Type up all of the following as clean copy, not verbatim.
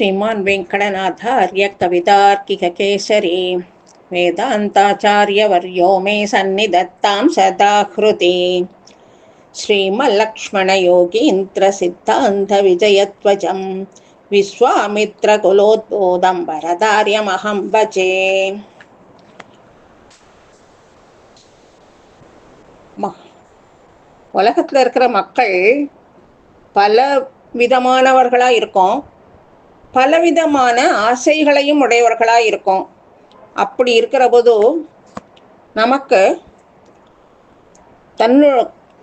श्रीमान् वेङ्कटनाथार्य कवितार्किककेसरी वेदान्ताचार्यवर्यो मे सन्निधत्तां सदा हृदि श्रीमल्लक्ष्मणयोगीन्द्रसिद्धान्तविजयध्वजं विश्वामित्रकुलोद्बोधं वरदार्यमहं भजे. உலகத்தில் இருக்கிற மக்கள் பல விதமானவர்களாக இருக்கோம், பலவிதமான ஆசைகளையும் உடையவர்களாக இருக்கும். அப்படி இருக்கிற போது நமக்கு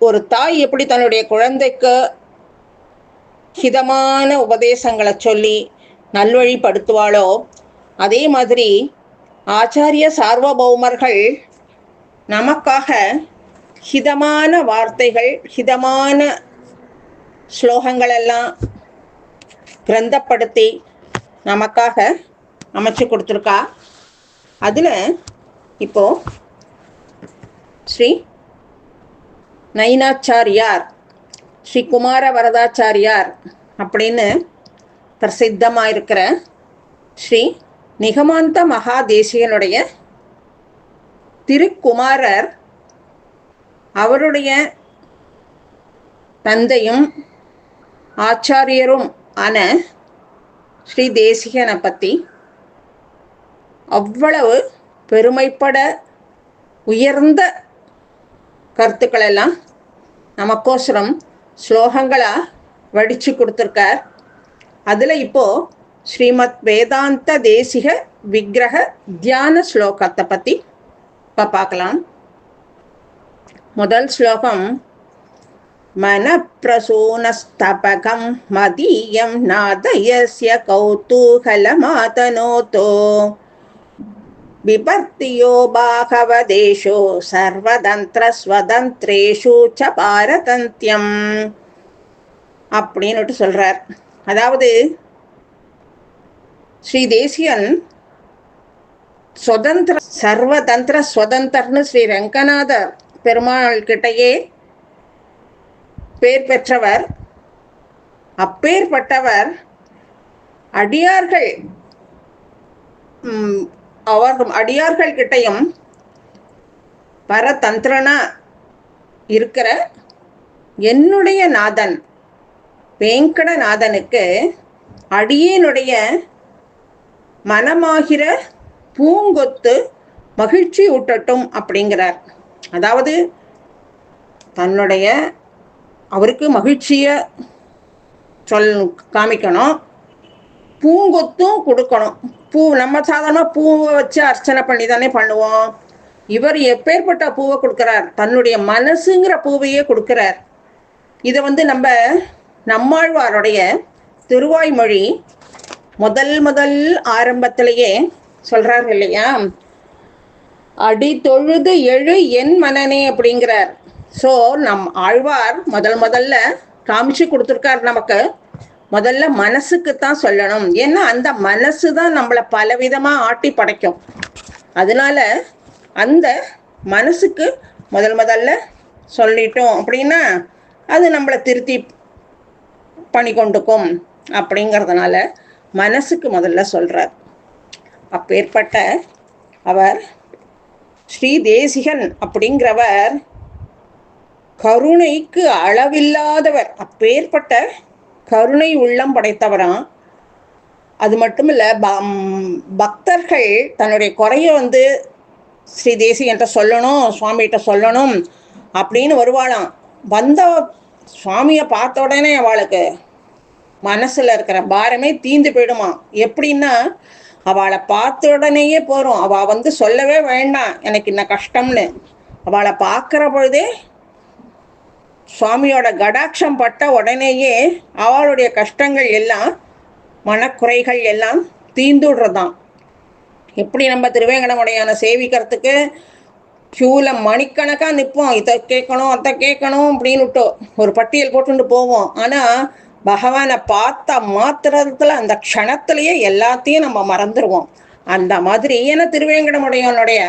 ஒரு தாய் எப்படி தன்னுடைய குழந்தைக்கு ஹிதமான உபதேசங்களை சொல்லி நல்வழிப்படுத்துவாளோ, அதே மாதிரி ஆச்சாரிய சார்வபௌமர்கள் நமக்காக ஹிதமான வார்த்தைகள், ஹிதமான ஸ்லோகங்கள் எல்லாம் கிரந்தப்படுத்தி நமக்காக அமைச்சு கொடுத்துருக்கா. அதில் இப்போது ஸ்ரீ நயினாச்சாரியார், ஸ்ரீ குமார வரதாச்சாரியார் அப்படின்னு பிரசித்தமாக இருக்கிற ஸ்ரீ நிகமாந்த மகாதேசிகனுடைய திருக்குமாரர், அவருடைய தந்தையும் ஆச்சாரியரும் ஆன ஸ்ரீ தேசிகனை பற்றி அவ்வளவு பெருமைப்பட உயர்ந்த கருத்துக்களெல்லாம் நமக்கோசரம் ஸ்லோகங்களாக வடித்து கொடுத்துருக்கார். அதில் இப்போது ஸ்ரீமத் வேதாந்த தேசிக விக்கிரக தியான ஸ்லோகத்தை பற்றி இப்போ பார்க்கலாம். முதல் ஸ்லோகம், மனப்பிரசூனஸ்தபகம் மதீயம் நாதயஸ்ய கௌதூகலமாதனோதோ விபர்த்தியோ பாகவதேஷோ சர்வதந்திர ஸ்வதந்திரேஷு ச பாரதந்தியம் அப்படின்னுட்டு சொல்கிறார். அதாவது ஸ்ரீ தேசியன் சுதந்திர சர்வதந்திர ஸ்வதந்திரன்னு ஸ்ரீ ரங்கநாத பெருமாள் கிட்டையே பேர் பெற்றவர். அப்பேற்பட்டவர் அடியார்கள் கிட்டையும் பரதந்திரனா இருக்கிற என்னுடைய நாதன் வேங்கடநாதனுக்கு அடியேனுடைய மனமாகிற பூங்கொத்து மகிழ்ச்சி ஊட்டட்டும் அப்படிங்கிறார். அதாவது தன்னுடைய அவருக்கு மகிழ்ச்சியை காமிக்கணும், பூங்கொத்தும் கொடுக்கணும். நம்ம சாதாரணமாக பூவை வச்சு அர்ச்சனை பண்ணி தானே பண்ணுவோம். இவர் எப்பேற்பட்ட பூவை கொடுக்குறார், தன்னுடைய மனசுங்கிற பூவையே கொடுக்குறார். இதை நம்மாழ்வாருடைய திருவாய்மொழி முதல் ஆரம்பத்திலேயே சொல்கிறார் இல்லையா, அடி தொழுது எழு என் மனனே அப்படிங்கிறார். ஸோ ஆழ்வார் முதல்ல காமிச்சு கொடுத்துருக்கார் நமக்கு. முதல்ல மனசுக்குத்தான் சொல்லணும், ஏன்னா அந்த மனசு தான் நம்மளை பலவிதமாக ஆட்டி படைக்கும். அதனால அந்த மனசுக்கு முதல்ல சொல்லிட்டோம் அப்படின்னா அது நம்மளை திருத்தி பண்ணி கொண்டுக்கும். அப்படிங்கிறதுனால மனசுக்கு முதல்ல சொல்கிறார். அப்பேற்பட்ட அவர் ஸ்ரீ தேசிகன் அப்படிங்கிறவர் கருணைக்கு அளவில்லாதவர். அப்பேற்பட்ட கருணை உள்ளம் படைத்தவராம். அது மட்டும் இல்லை, பக்தர்கள் தன்னுடைய குறைய ஸ்ரீ தேசிகன்ட்ட சொல்லணும், சுவாமிகிட்ட சொல்லணும் அப்படின்னு வருவாளாம். வந்த சுவாமியை பார்த்த உடனே அவளுக்கு மனசில் இருக்கிற பாரமே தீந்து போயிடுமா. எப்படின்னா அவளை பார்த்த உடனேயே போகிறோம், அவள் சொல்லவே வேண்டாம் எனக்கு இன்ன கஷ்டம்னு. அவளை பார்க்குற பொழுதே சுவாமியோட கடாட்சம் பட்ட உடனேயே அவளுடைய கஷ்டங்கள் எல்லாம், மனக்குறைகள் எல்லாம் தீந்துடுறதான். எப்படி நம்ம திருவேங்கடமுடையான சேவிக்கிறதுக்கு க்யூவில் மணிக்கணக்காக நிற்போம், இதை கேட்கணும் அதை கேட்கணும் அப்படின்னுட்டோ ஒரு பட்டியல் போட்டுட்டு போவோம். ஆனால் பகவானை பார்த்த மாத்திரத்தில் அந்த க்ஷணத்திலேயே எல்லாத்தையும் நம்ம மறந்துடுவோம். அந்த மாதிரி ஏன்னா திருவேங்கடமுடையனுடைய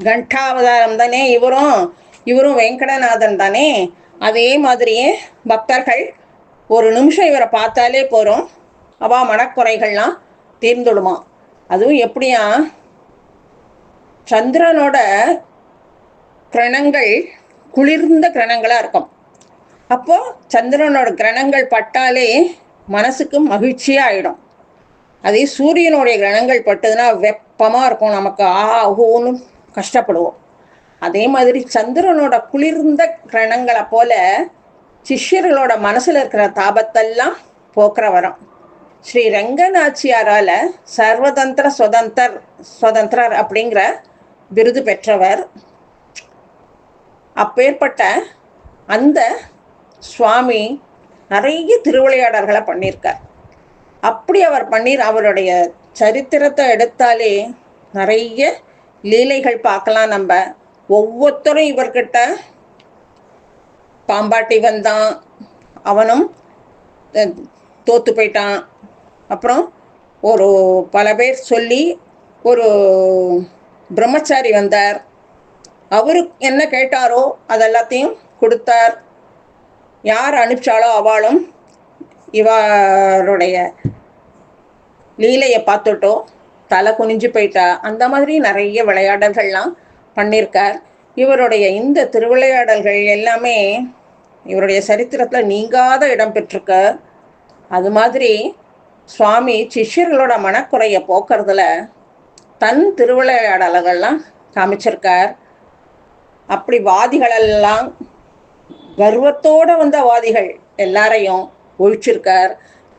கண்டாவதாரம் தானே இவரும் வெங்கடநாதன் தானே. அதே மாதிரியே பக்தர்கள் ஒரு நிமிஷம் இவரை பார்த்தாலே போகிறோம், அவள் மனக்குறைகள்லாம் தீர்ந்துடுமா. அதுவும் எப்படியா, சந்திரனோட கிரணங்கள் குளிர்ந்த கிரணங்களாக இருக்கும். அப்போது சந்திரனோட கிரணங்கள் பட்டாலே மனசுக்கு மகிழ்ச்சியாக ஆகிடும். அதே சூரியனுடைய கிரணங்கள் பட்டதுன்னா வெப்பமாக இருக்கும், நமக்கு ஆகும்னு கஷ்டப்படுவோம். அதே மாதிரி சந்திரனோட குளிர்ந்த கிரணங்களை போல சிஷ்யர்களோட மனசில் இருக்கிற தாபத்தெல்லாம் போக்குற வரும். ஸ்ரீ ரங்கநாச்சியாரால் சர்வதந்திர சுதந்திரர் அப்படிங்கிற விருது பெற்றவர். அப்பேற்பட்ட அந்த சுவாமி நிறைய திருவிளையாடல்களை பண்ணியிருக்கார். அப்படி அவர் அவருடைய சரித்திரத்தை எடுத்தாலே நிறைய லீலைகள் பார்க்கலாம். நம்ம ஒவ்வொருத்தரும் இவர்கிட்ட பாம்பாட்டி வந்தான், அவனும் தோத்து போயிட்டான். அப்புறம் ஒரு பல பேர் சொல்லி ஒரு பிரம்மச்சாரி வந்தார், அவரு என்ன கேட்டாரோ அதெல்லாத்தையும் கொடுத்தார். யார் அனுப்பிச்சாலோ அவளும் இவருடைய லீலையை பார்த்துட்டோ தலை குனிஞ்சு போயிட்டா. அந்த மாதிரி நிறைய விளையாடல்கள்லாம் பண்ணியிருக்கார். இவருடைய இந்த திருவிளையாடல்கள் எல்லாமே இவருடைய சரித்திரத்தில் நீங்காத இடம் பெற்றிருக்க. அது மாதிரி சுவாமி சிஷ்யர்களோட மனக்குறையை போக்குறதுல தன் திருவிளையாடல்கள்லாம் காமிச்சிருக்கார். அப்படி வாதிகளெல்லாம் கர்வத்தோடு வந்த வாதிகள் எல்லாரையும் ஒழிச்சிருக்கார்.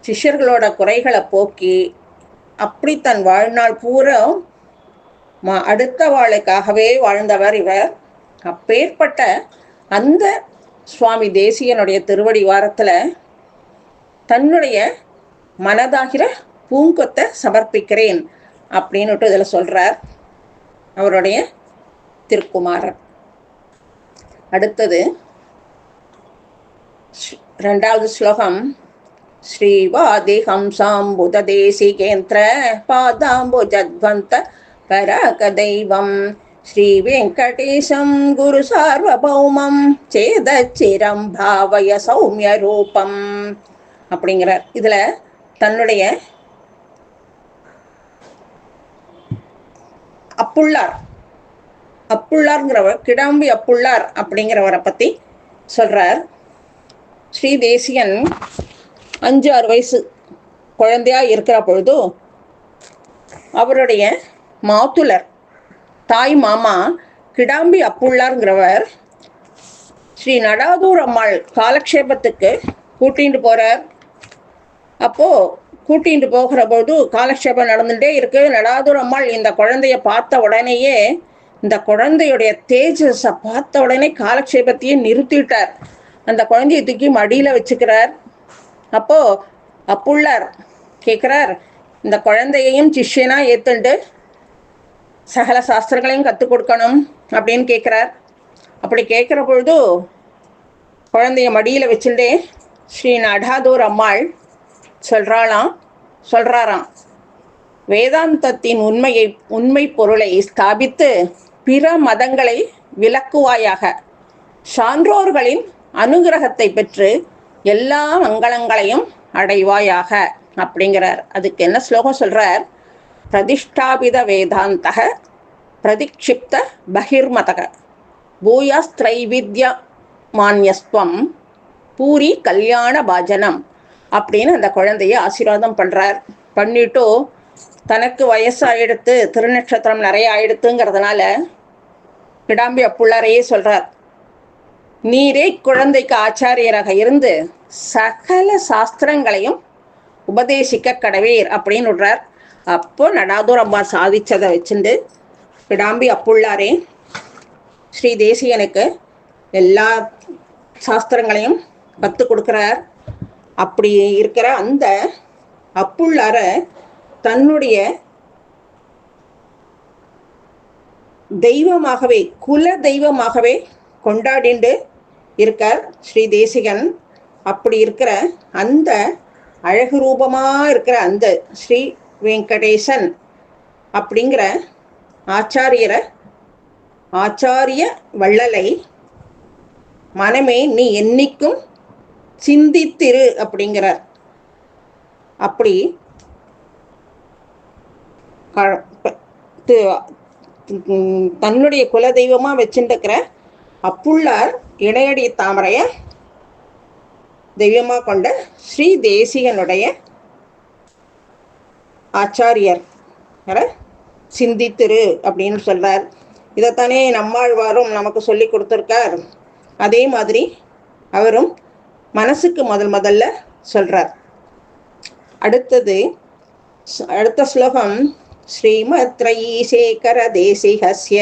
சிஷ்யர்களோட குறைகளை போக்கி அப்படி தன் வாழ்நாள் பூரா அடுத்த வாளுக்காகவே வாழ்ந்தவர் இவர். அப்பேற்பட்ட அந்த சுவாமி தேசிகனுடைய திருவடி வாரத்தில் தன்னுடைய மனதாகிற பூங்கொத்தை சமர்ப்பிக்கிறேன் அப்படின்னுட்டு இதில் சொல்கிறார் அவருடைய திருக்குமாரர். அடுத்தது 2வது ஸ்லோகம். ஸ்ரீவாதிஹம்சாம்புத தேசிகேந்திர பாதாம்புஜத்வந்த பராகதைவம் ஸ்ரீ வெங்கடேசம் குரு சார்வபௌமம் சேதச்சிரம் பாவய சௌமிய ரூபம் அப்படிங்கிறார். இதில் தன்னுடைய அப்புள்ளார்ங்கிறவர், கிடாம்பி அப்புள்ளார் அப்படிங்கிறவரை பற்றி சொல்கிறார். ஸ்ரீ தேசிகன் 5-6 வயசு குழந்தையாக இருக்கிற பொழுது அவருடைய மாத்துலர் தாய் மாமா கிடாம்பி அப்புள்ளார்ங்கிறவர் ஸ்ரீ நடாதூர் அம்மாள் காலக்ஷேபத்துக்கு கூட்டிகிட்டு போகிறார். அப்போது கூட்டிகிட்டு போகிற போது காலக்ஷேபம் நடந்துகிட்டே இருக்குது. நடாதூர் அம்மாள் இந்த குழந்தைய பார்த்த உடனேயே, இந்த குழந்தையுடைய தேஜஸை பார்த்த உடனே காலக்ஷேபத்தையே நிறுத்திட்டார். அந்த குழந்தையை தூக்கி மடியில் வச்சுக்கிறார். அப்போது அப்புள்ளார் கேட்குறார், இந்த குழந்தையையும் சிஷ்யனாக ஏற்றுண்டு சகல சாஸ்திரங்களையும் கற்றுக் கொடுக்கணும் அப்படின்னு கேட்குறார். அப்படி கேட்குற பொழுது குழந்தைய மடியில் வச்சுட்டே ஸ்ரீ நடாதூர் அம்மாள் சொல்கிறாராம், வேதாந்தத்தின் உண்மை பொருளை ஸ்தாபித்து பிற மதங்களை விளக்குவாயாக, சான்றோர்களின் அனுகிரகத்தை பெற்று எல்லா மங்களங்களையும் அடைவாயாக அப்படிங்கிறார். அதுக்கு என்ன ஸ்லோகம் சொல்கிறார்? பிரதிஷ்டாபித வேதாந்தக பிரதிக்ஷிப்த பகிர்மதக பூயாஸ்திரைவித்ய மான்யஸ்துவம் பூரி கல்யாண பாஜனம் அப்படின்னு அந்த குழந்தைய ஆசீர்வாதம் பண்ணுறார். பண்ணிட்டு தனக்கு வயசாகிடுத்து, திருநட்சத்திரம் நிறைய ஆயிடுத்துங்கிறதுனால கிடாம்பி அப்புள்ளாரையே சொல்கிறார், நீரே குழந்தைக்கு ஆச்சாரியராக இருந்து சகல சாஸ்திரங்களையும் உபதேசிக்க கடவீர் அப்படின்னு விடுறார். அப்போ நடாதூர் அம்மா சாதிச்சதை வச்சுண்டு கிடாம்பி அப்புள்ளாரே ஸ்ரீ தேசிகனுக்கு எல்லா சாஸ்திரங்களையும் கற்றுக் கொடுக்குறார். அப்படி இருக்கிற அந்த அப்புள்ளார தன்னுடைய தெய்வமாகவே, குல தெய்வமாகவே கொண்டாடிண்டு இருக்கார் ஸ்ரீ தேசிகன். அப்படி இருக்கிற அந்த அழகு ரூபமாக இருக்கிற அந்த ஸ்ரீ வெங்கடேசன் அப்படிங்கிற ஆச்சாரிய வள்ளலை மனமே நீ என்னைக்கும் சிந்தித்திரு அப்படிங்கிறார். அப்படி தன்னுடைய குலதெய்வமாக வச்சுருக்கிற அப்புள்ளார் இடையடி தாமரைய தெய்வமாக கொண்ட ஸ்ரீ தேசிகனுடைய ஆச்சாரியர் சிந்தித்திரு அப்படின்னு சொல்கிறார். இதைத்தானே நம்மாழ்வாரும் நமக்கு சொல்லி கொடுத்துருக்கார். அதே மாதிரி அவரும் மனசுக்கு முதல்ல சொல்கிறார். அடுத்த ஸ்லோகம் ஸ்ரீமத்ரயீசேகர தேசிகஸ்ய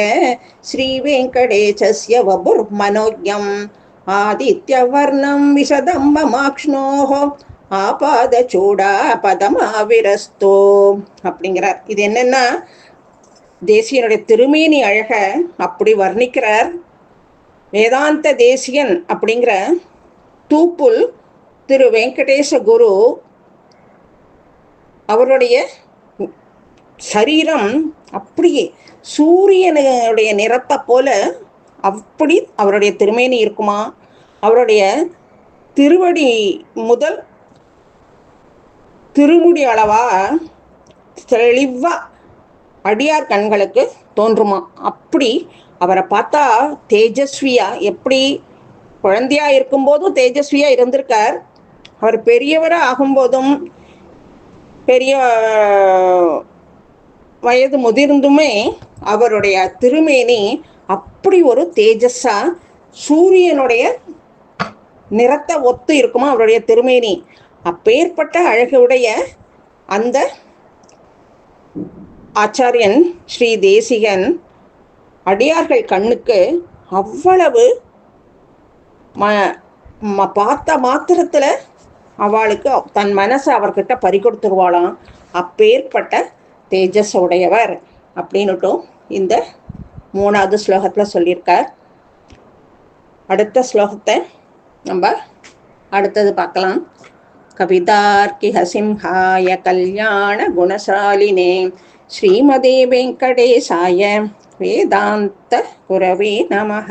ஸ்ரீ வெங்கடேசஸ்ய வபுர் மனோஜ்யம் ஆதித்யவர்ணம் விசதம் மமாக்ஷ்ணோஹ ஆபாத சூடா பதமாவிரஸ்தோ அப்படிங்கிறார். இது என்னன்னா, தேசியனுடைய திருமேனி அழக அப்படி வர்ணிக்கிறார். வேதாந்த தேசியன் அப்படிங்கிற தூப்புல் திரு வெங்கடேச குரு அவருடைய சரீரம் அப்படியே சூரியனுடைய நிறத்தை போல அப்படி அவருடைய திருமேனி இருக்குமா. அவருடைய திருவடி முதல் திருமுடி அளவா தெளிவா அடியார் கண்களுக்கு தோன்றுமா. அப்படி அவரை பார்த்தா தேஜஸ்வியா, எப்படி குழந்தையா இருக்கும்போதும் தேஜஸ்வியா இருந்திருக்கார். அவர் பெரியவராக ஆகும்போதும் பெரிய வயது முதிர்ந்துமே அவருடைய திருமேனி அப்படி ஒரு தேஜஸா சூரியனுடைய நிறத்தை ஒத்து இருக்குமா அவருடைய திருமேனி. அப்பேற்பட்ட அழகுடைய அந்த ஆச்சாரியன் ஸ்ரீ தேசிகன் அடியார்கள் கண்ணுக்கு அவ்வளவு பார்த்த மாத்திரத்தில் அவளுக்கு தன் மனசை அவர்கிட்ட பறிகொடுத்துருவாளாம். அப்பேற்பட்ட தேஜஸ் உடையவர் அப்படின்னுட்டும் இந்த 3வது ஸ்லோகத்தில் சொல்லியிருக்கார். அடுத்த ஸ்லோகத்தை நம்ம அடுத்தது பார்க்கலாம். கவிதார்க்கிக சிம்ஹாய கல்யாண குணசாலினே ஸ்ரீமதே வெங்கடேசாய வேதாந்த குரவே நமஹ.